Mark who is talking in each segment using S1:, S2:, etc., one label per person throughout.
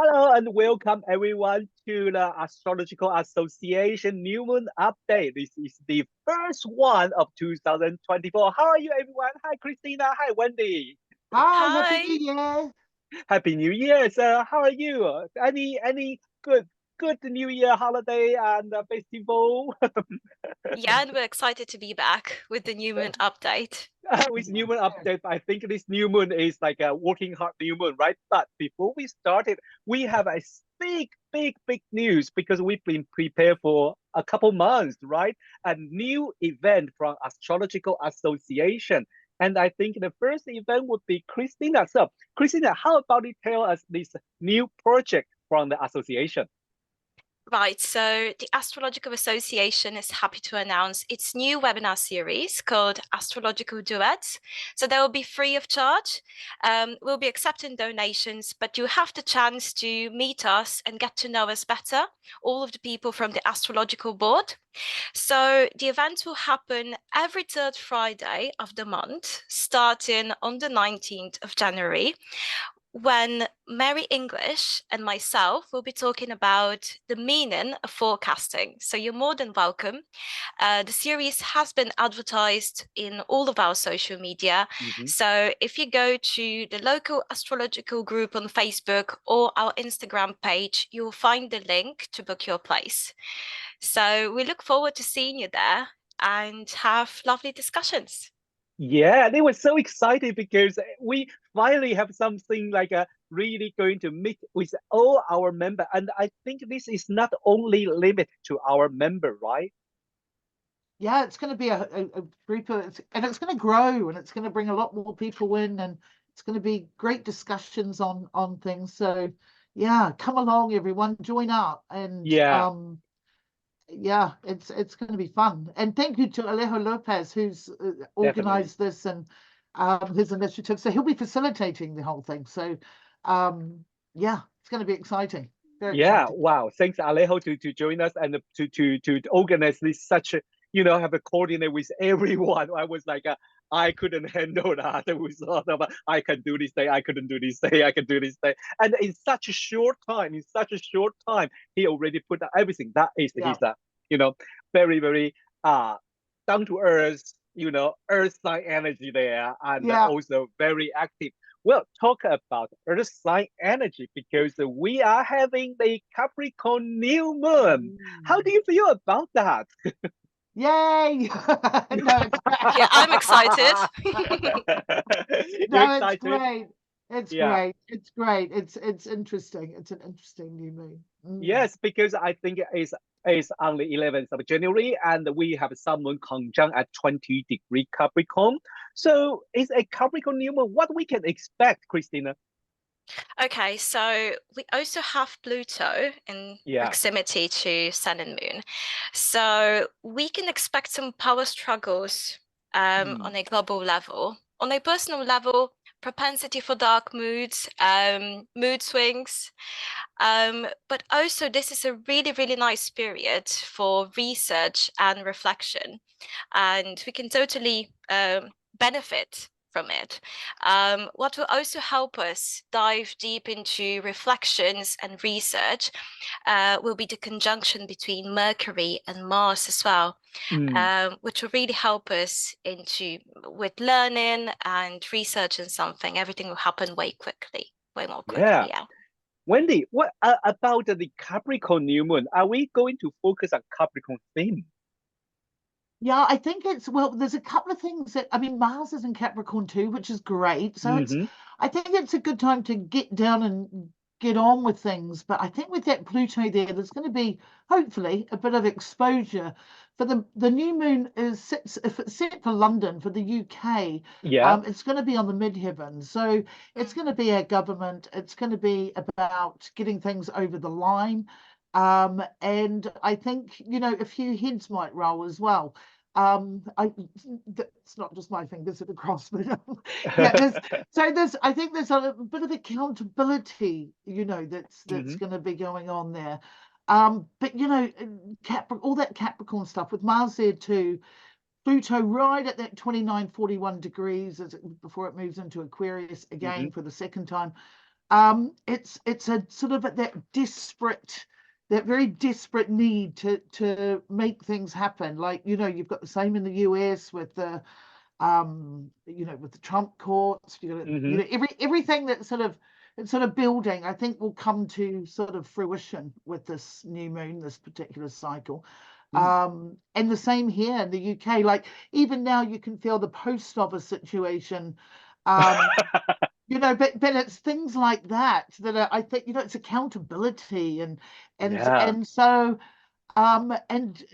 S1: Hello and welcome everyone to the Astrological Association New Moon update. This is the first one of 2024. How are you, everyone? Hi, Christina. Hi, Wendy.
S2: Hi, Happy
S3: Hi.
S2: New Year.
S1: Happy New Year, sir. How are you? Any good New Year holiday and festival?
S3: Yeah, and we're excited to be back with the New Moon update.
S1: With new moon update, I think this new moon is like a working hard new moon, right? But before we started, we have a big news because we've been prepared for a couple months, right? A new event from Astrological Association. And I think the first event would be Christina. So, Christina, how about you tell us this new project from the association?
S3: Right, so the Astrological Association is happy to announce its new webinar series called Astrological Duets. So they will be free of charge. We'll be accepting donations, but you have the chance to meet us and get to know us better, all of the people from the Astrological Board. So the event will happen every third Friday of the month, starting on the 19th of January, when Mary English and myself will be talking about the meaning of forecasting. So you're more than welcome. The series has been advertised in all of our social media. So if you go to the local astrological group on Facebook or our Instagram page, you will find the link to book your place. So we look forward to seeing you there and have lovely discussions.
S1: Yeah, they were so excited because we finally have something like a really going to meet with all our member. And I think this is not only limited to our member, right?
S2: Yeah, it's going to be a group and it's going to grow, and it's going to bring a lot more people in, and it's going to be great discussions on things. So yeah, come along, everyone, join up, and
S1: Yeah,
S2: yeah, it's going to be fun. And thank you to Alejo Lopez, who's
S1: definitely.
S2: organized this and his initiative. So he'll be facilitating the whole thing. So yeah, it's going to be exciting. Very
S1: Yeah,
S2: exciting.
S1: wow. Thanks, Alejo, to join us and to organize this such a, have a coordinate with everyone. I was like, I couldn't handle that. We thought about, I can do this day, I couldn't do this day, I can do this day. And in such a short time, he already put everything. That is
S2: Yeah.
S1: his, very down to earth, earth sign energy there, and
S2: Yeah.
S1: also very active. Well, talk about Earth sign energy because we are having the Capricorn New Moon. How do you feel about that?
S2: Yay! No, it's
S3: Yeah, I'm excited.
S1: You're
S2: no, it's
S1: excited?
S2: great. It's
S1: Yeah.
S2: great. It's great. It's interesting. It's an interesting new moon.
S1: Yes, because I think it's on the 11th of January, and we have Sun Moon conjunct at 20-degree Capricorn. So it's a Capricorn New Moon. What we can expect, Christina?
S3: Okay, so we also have Pluto in proximity to Sun and Moon. So we can expect some power struggles on a global level. On a personal level, propensity for dark moods, mood swings. But also this is a really nice period for research and reflection. And we can totally benefit from it. What will also help us dive deep into reflections and research will be the conjunction between Mercury and Mars as well, which will really help us with learning and research and something. Everything will happen way more quickly. Yeah.
S1: Wendy, what about the Capricorn New Moon? Are we going to focus on Capricorn theme?
S2: Yeah, I think there's a couple of things that, I mean, Mars is in Capricorn too, which is great. So I think it's a good time to get down and get on with things. But I think with that Pluto there's going to be hopefully a bit of exposure for the new moon if it's set for London, for the UK. It's going to be on the midheaven. So it's going to be our government. It's going to be about getting things over the line. And I think, a few heads might roll as well. It's not just my fingers at the cross, but yeah, I think there's a bit of accountability, that's going to be going on there. But all that Capricorn stuff with Mars there too, Pluto right at that 29-41 degrees before it moves into Aquarius again for the second time. it's a sort of that very desperate need to make things happen. Like, you've got the same in the US with the with the Trump courts. Everything that it's sort of building, I think, will come to sort of fruition with this new moon, this particular cycle. And the same here in the UK. Like, even now you can feel the post office situation. But it's things like that are, I think, it's accountability and so and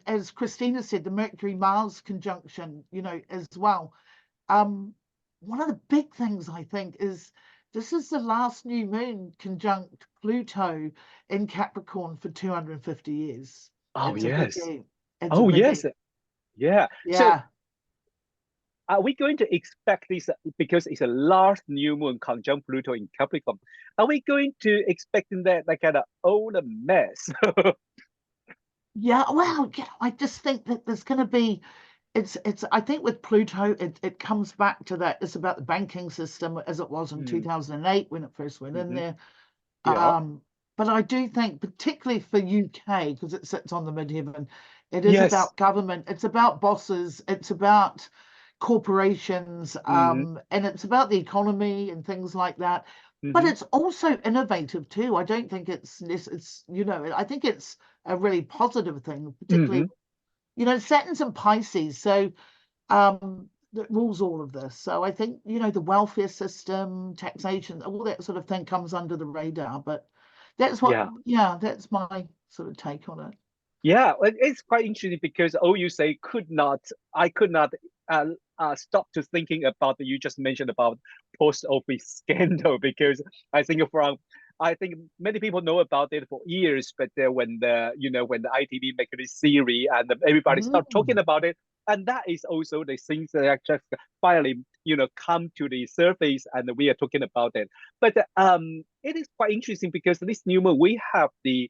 S2: as Christina said, the Mercury Mars conjunction, as well. One of the big things, I think, is this is the last new moon conjunct Pluto in Capricorn for 250 years.
S1: Oh,
S2: It's a
S1: yes.
S2: biggie. It's
S1: Oh,
S2: a biggie.
S1: yes. Yeah. So
S2: Yeah.
S1: are we going to expect this, because it's a last new moon conjunct Pluto in Capricorn? Are we going to expecting that like kind of old mess?
S2: Yeah, well, I just think that there's going to be, it's I think with Pluto, it comes back to that. It's about the banking system as it was in 2008 when it first went in there.
S1: Yeah.
S2: But I do think, particularly for UK, because it sits on the midheaven, it is
S1: Yes.
S2: about government. It's about bosses. It's about corporations, and it's about the economy and things like that. But it's also innovative too. I don't think it's I think it's a really positive thing, particularly Saturn's in Pisces, so that rules all of this. So I think the welfare system, taxation, all that sort of thing comes under the radar. But that's that's my sort of take on it.
S1: Yeah, it's quite interesting because you say I could not stop to thinking about you just mentioned about post office scandal, because I think many people know about it for years, but when the ITV make this series and everybody start talking about it, and that is also the things that just finally come to the surface and we are talking about it. But it is quite interesting because this new moon we have the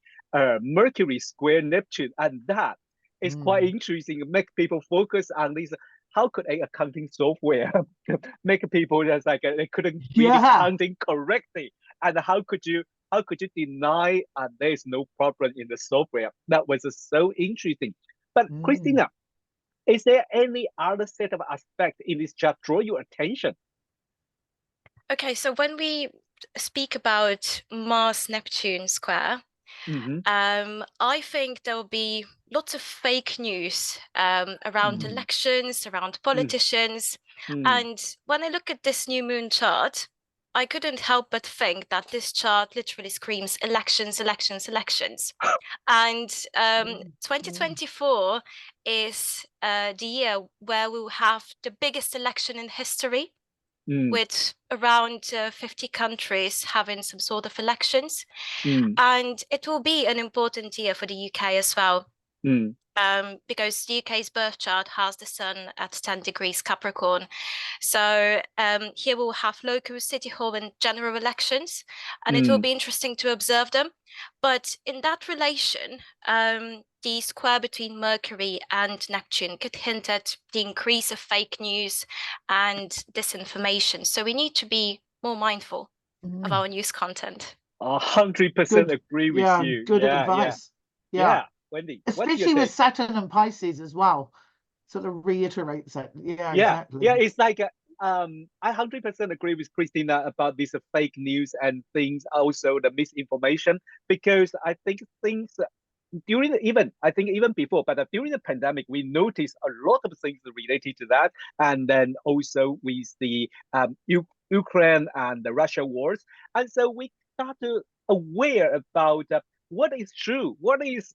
S1: Mercury square Neptune, and that is quite interesting. Make people focus on this. How could a accounting software make people just like they couldn't really counting correctly, and how could you deny there is no problem in the software? That was so interesting. But Christina, is there any other set of aspect in this chart draw your attention?
S3: Okay, so when we speak about Mars Neptune square, I think there will be lots of fake news around elections, around politicians. And when I look at this new moon chart, I couldn't help but think that this chart literally screams elections, elections, elections. And 2024 is the year where we'll have the biggest election in history, with around 50 countries having some sort of elections. And it will be an important year for the UK as well. Because the UK's birth chart has the sun at 10 degrees Capricorn. So here we'll have local, city hall and general elections, and it will be interesting to observe them. But in that relation, the square between Mercury and Neptune could hint at the increase of fake news and disinformation. So we need to be more mindful of our news content.
S1: 100% agree with you.
S2: Good advice.
S1: Yeah. Wendy,
S2: especially with Saturn and Pisces as well, sort of reiterates that. Exactly.
S1: Yeah, it's like I 100% agree with Christina about this fake news and things, also the misinformation, because I think things during even before, but during the pandemic, we noticed a lot of things related to that, and then also with the Ukraine and the Russia wars, and so we started aware about what is true, what is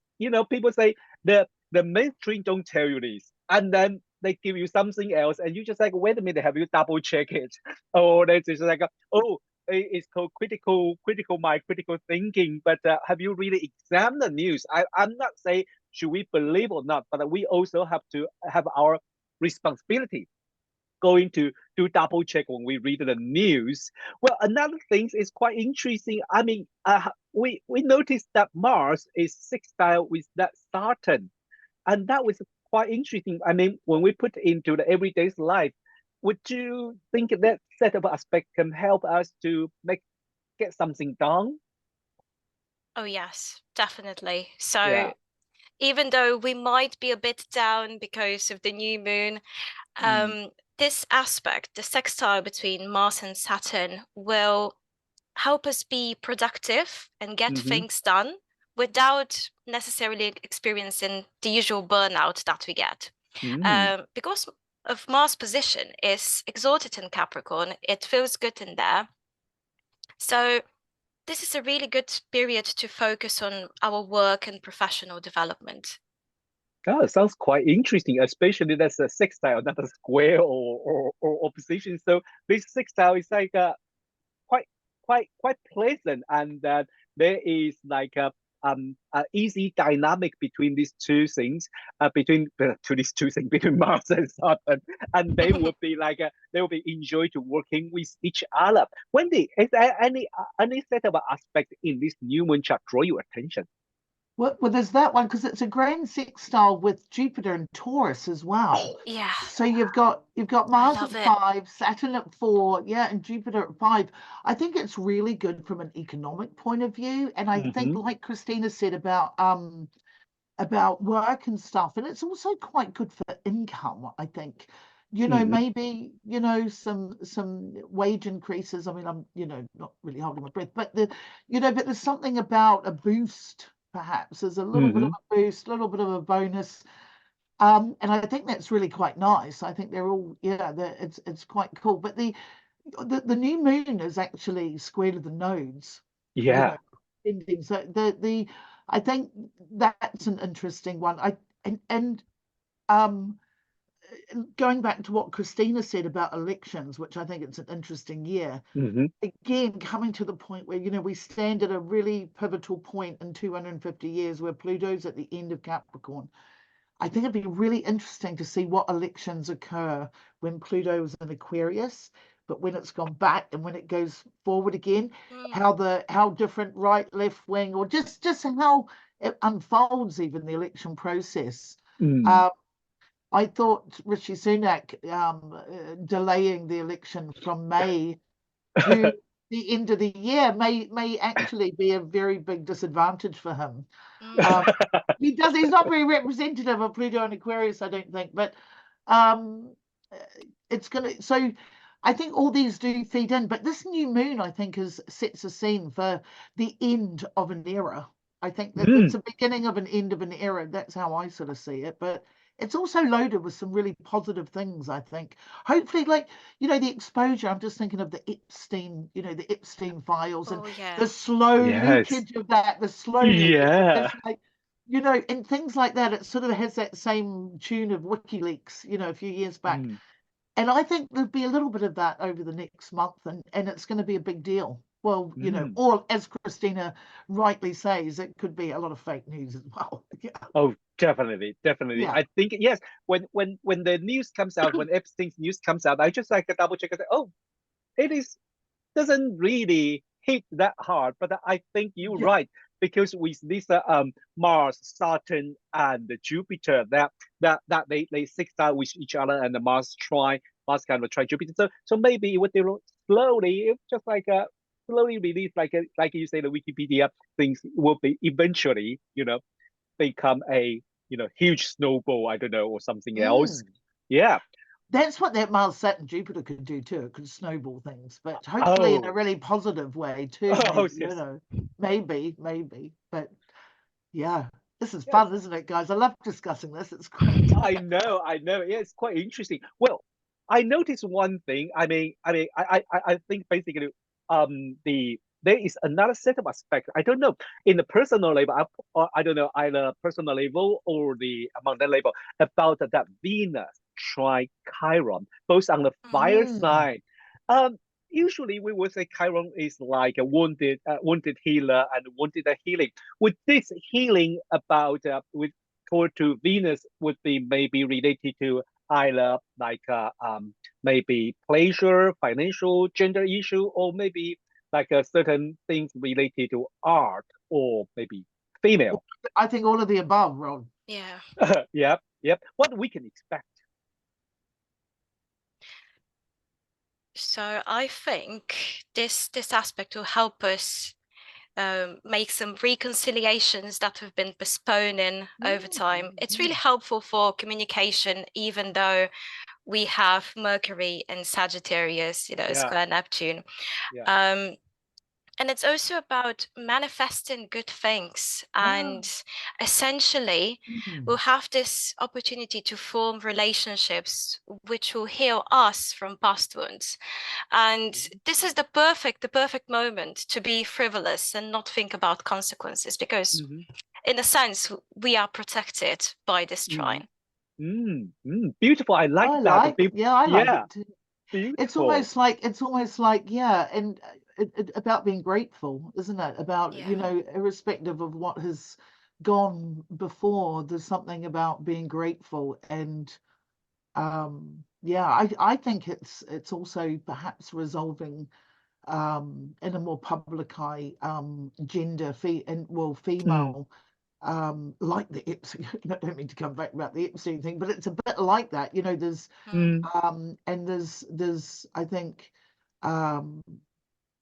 S1: people say the mainstream don't tell you this, and then they give you something else, and you just like, wait a minute, have you double check it? Or they just like, oh, it's called critical mind, critical thinking. But have you really examined the news? I'm not saying should we believe or not, but we also have to have our responsibility going to do double check when we read the news. Well, another thing is quite interesting. I mean, we noticed that Mars is sextile with that Saturn, and that was quite interesting. I mean, when we put into the everyday's life, would you think that set of aspect can help us to make get something done.
S3: Oh yes, definitely. So even though we might be a bit down because of the new moon, this aspect, the sextile between Mars and Saturn, will help us be productive and get things done without necessarily experiencing the usual burnout that we get. Because of Mars' position is exalted in Capricorn, it feels good in there. So this is a really good period to focus on our work and professional development.
S1: Oh, it sounds quite interesting, especially that's a sextile, not a square or opposition. So this sextile is like quite pleasant, and there is like a easy dynamic between these two things, between Mars and Saturn, and they will be like they will be enjoy to working with each other. Wendy, is there any set of aspect in this new moon chart draw your attention?
S2: Well, there's that one because it's a grand sextile with Jupiter and Taurus as well.
S3: Yeah.
S2: So you've got Mars at 5, Saturn at 4, and Jupiter at 5. I think it's really good from an economic point of view, and I think, like Christina said about work and stuff, and it's also quite good for income. I think, maybe some wage increases. I mean, I'm not really holding my breath, but but there's something about a boost. Perhaps there's a little bit of a boost, a little bit of a bonus, and I think that's really quite nice. I think they're all it's quite cool. But the new moon is actually square to the nodes. So I think that's an interesting one. Going back to what Christina said about elections, which I think it's an interesting year, again, coming to the point where, we stand at a really pivotal point in 250 years where Pluto's at the end of Capricorn. I think it'd be really interesting to see what elections occur when Pluto is in Aquarius, but when it's gone back and when it goes forward again, how different right, left wing, or just how it unfolds, even the election process. I thought Rishi Sunak delaying the election from May to the end of the year may actually be a very big disadvantage for him. He's not very representative of Pluto and Aquarius, I don't think, but it's gonna. So I think all these do feed in, but this new moon, I think, sets a scene for the end of an era. I think that it's the beginning of an end of an era. That's how I sort of see it, but it's also loaded with some really positive things, I think. Hopefully, like, the exposure, I'm just thinking of the Epstein, the Epstein files and the slow leakage of that, the slow leakage. Like, and things like that. It sort of has that same tune of WikiLeaks, a few years back. And I think there'll be a little bit of that over the next month, and it's going to be a big deal. Well, or as Christina rightly says, it could be a lot of fake news as well.
S1: Oh, definitely.
S2: Yeah.
S1: I think yes. When the news comes out, when Epstein's news comes out, I just like to double check and say, oh, doesn't really hit that hard. But I think you're right, because with this Mars, Saturn, and Jupiter, that they sextile with each other, and the Mars kind of try Jupiter. So maybe it would slowly, just like slowly release, like you say, the Wikipedia things will be eventually, become a huge snowball, I don't know, or something else. Yeah.
S2: That's what that Mars, Saturn, Jupiter could do too. It could snowball things, but hopefully in a really positive way too. Maybe, maybe. But yeah, this is fun, isn't it, guys? I love discussing this. It's great.
S1: I know. Yeah, it's quite interesting. Well, I noticed one thing. I think basically, there is another set of aspects. I don't know, in the personal level, I don't know, either personal level or the among the level, about that Venus Chiron, both on the fire side. Usually we would say Chiron is like a wounded healer and wounded healing. With this healing about toward to Venus would be maybe related to either like maybe pleasure, financial, gender issue, or maybe like certain things related to art or maybe female.
S2: I think all of the above, Ron.
S3: Yeah.
S1: Yep. What we can expect.
S3: So I think this aspect will help us make some reconciliations that have been postponing over time. It's really helpful for communication, even though we have Mercury in Sagittarius,
S1: Yeah,
S3: square Neptune.
S1: yeah.
S3: And it's also about manifesting good things. And essentially, we'll have this opportunity to form relationships which will heal us from past wounds. And this is the perfect moment to be frivolous and not think about consequences, because
S1: Mm-hmm.
S3: in a sense, we are protected by this
S1: Mm-hmm.
S3: trine.
S1: Beautiful. I like
S2: I
S1: that.
S2: like it. Yeah, I like
S1: Yeah,
S2: it too.
S1: beautiful.
S2: It's almost like, yeah, and about being grateful, isn't it? About,
S3: Yeah.
S2: irrespective of what has gone before, there's something about being grateful. And yeah, I think it's also perhaps resolving in a more public eye, gender
S1: Mm,
S2: female, like the Epstein. I don't mean to come back about the Epstein thing, but it's a bit like that. There's
S3: Mm.
S1: mm,
S2: and there's I think,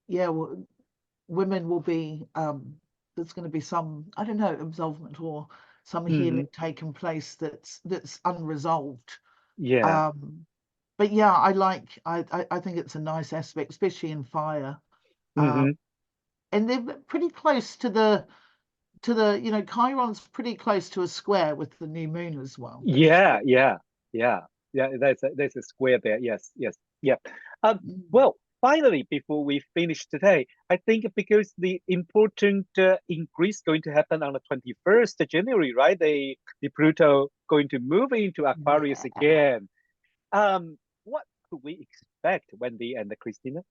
S2: yeah, women will be, there's going to be some, I don't know, absolvement or some
S1: mm-hmm.
S2: healing taking place that's unresolved.
S1: Yeah.
S2: um but yeah, I think it's a nice aspect, especially in fire. um
S1: Mm-hmm.
S2: and they're pretty close to the Chiron's pretty close to a square with the new moon as well.
S1: Yeah, yeah, yeah, yeah. There's a square there. Yes, yes, yeah.
S2: Mm.
S1: Well, finally, before we finish today, I think because the important increase going to happen on the 21st of January, right? The Pluto going to move into Aquarius
S2: Yeah.
S1: again. What could we expect, Wendy and Christina?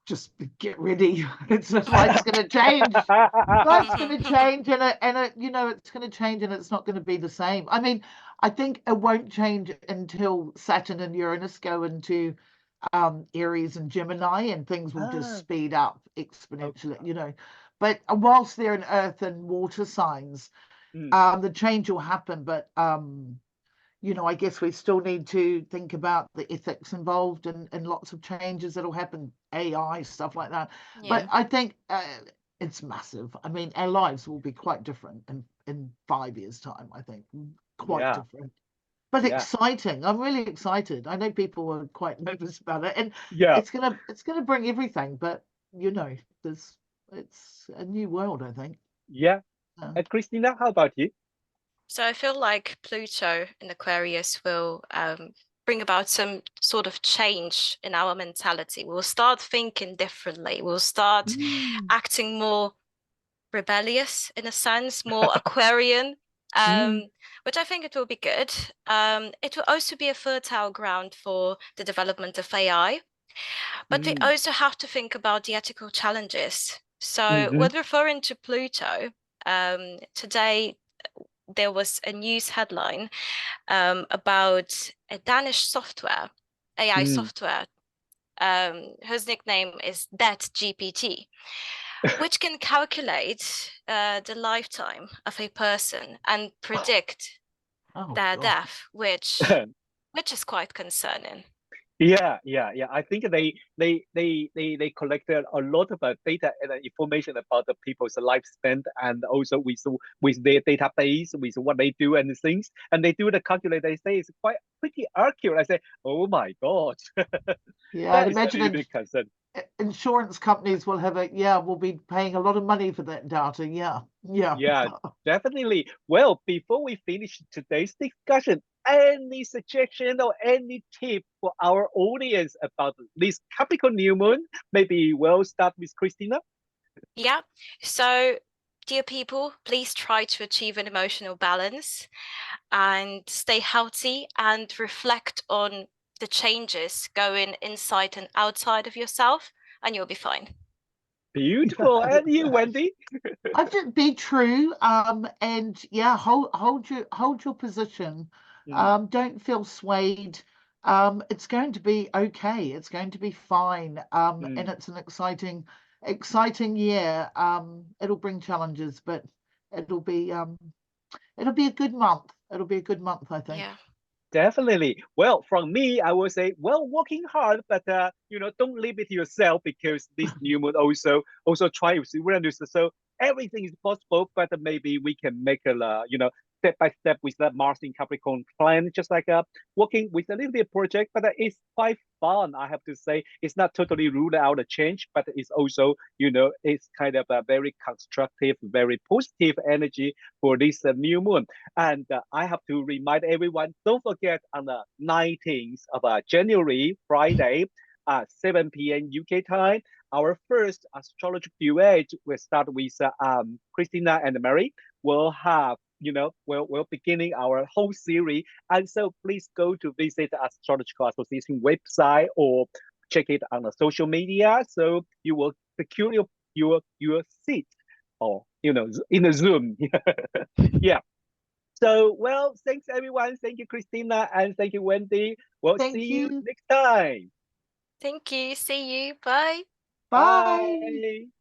S2: Just get ready. It's just life's going to change. Life's going to change, and it's going to change, and it's not going to be the same. I mean, I think it won't change until Saturn and Uranus go into Aries and Gemini, and things will just
S1: Ah,
S2: speed up
S1: okay.
S2: exponentially. But whilst they're in Earth and water signs,
S1: Mm,
S2: the change will happen. But I guess we still need to think about the ethics involved, and lots of changes that'll happen, AI, stuff like that.
S3: Yeah.
S2: But I think it's massive. I mean, our lives will be quite different in 5 years' time, I think. Quite
S1: yeah,
S2: different. But
S1: yeah,
S2: exciting. I'm really excited. I know people are quite nervous about it. And
S1: yeah,
S2: it's gonna bring everything, but there's it's a new world, I think.
S1: yeah.
S2: Uh,
S1: And Christina, how about you?
S3: So I feel like Pluto in Aquarius will bring about some sort of change in our mentality. We'll start thinking differently. We'll start
S2: mm,
S3: acting more rebellious in a sense, more Aquarian,
S1: Mm,
S3: which I think it will be good. It will also be a fertile ground for the development of AI, but we
S1: mm,
S3: also have to think about the ethical challenges. So
S1: mm-hmm.
S3: when referring to Pluto, today there was a news headline about a Danish software, AI
S1: Mm.
S3: software, whose nickname is GPT, which can calculate the lifetime of a person and predict
S2: oh
S3: their
S2: God.
S3: death, which is quite concerning.
S1: Yeah, yeah, yeah. I think they collected a lot of data and information about the people's lifespan, and also with their database, with what they do and the things, and they do the calculate. They say it's quite pretty accurate. I say, oh my God,
S2: Yeah, I'd
S1: that is a
S2: imagine
S1: little bit concerned.
S2: insurance companies will be paying a lot of money for that data. Yeah, yeah.
S1: Yeah, definitely. Well, before we finish today's discussion, any suggestion or any tip for our audience about this Capricorn New Moon? Maybe we'll start with Christina.
S3: Yeah. So, dear people, please try to achieve an emotional balance and stay healthy and reflect on the changes going inside and outside of yourself, and you'll be fine.
S1: Beautiful. And you, Wendy?
S2: I just be true, and yeah, hold your position.
S1: Mm,
S2: Don't feel swayed. It's going to be okay. It's going to be fine. And
S1: mm.
S2: it's an exciting year. It'll bring challenges, but it'll be um, it'll be a good month. It'll be a good month, I think.
S3: Yeah.
S1: Definitely. Well, from me, I will say, well, working hard, but don't limit yourself because this new moon also try to surrender. So everything is possible, but maybe we can make a step by step with that Mars in Capricorn plan, just like working with a little bit of project, but it's quite fun. I have to say, it's not totally ruled out a change, but it's also it's kind of a very constructive, very positive energy for this new moon. And I have to remind everyone, don't forget on the 19th of January, Friday, 7 p.m. UK time, our first astrological duet will start with Christina and Mary. We'll have, we're beginning our whole series. And so please go to visit the Astrological Association website or check it on the social media. So you will secure your seat or, in the Zoom. Yeah. So, well, thanks everyone. Thank you, Christina, and thank you, Wendy. We'll see you next time.
S3: Thank you. See you. Bye.
S2: Bye.
S1: Bye.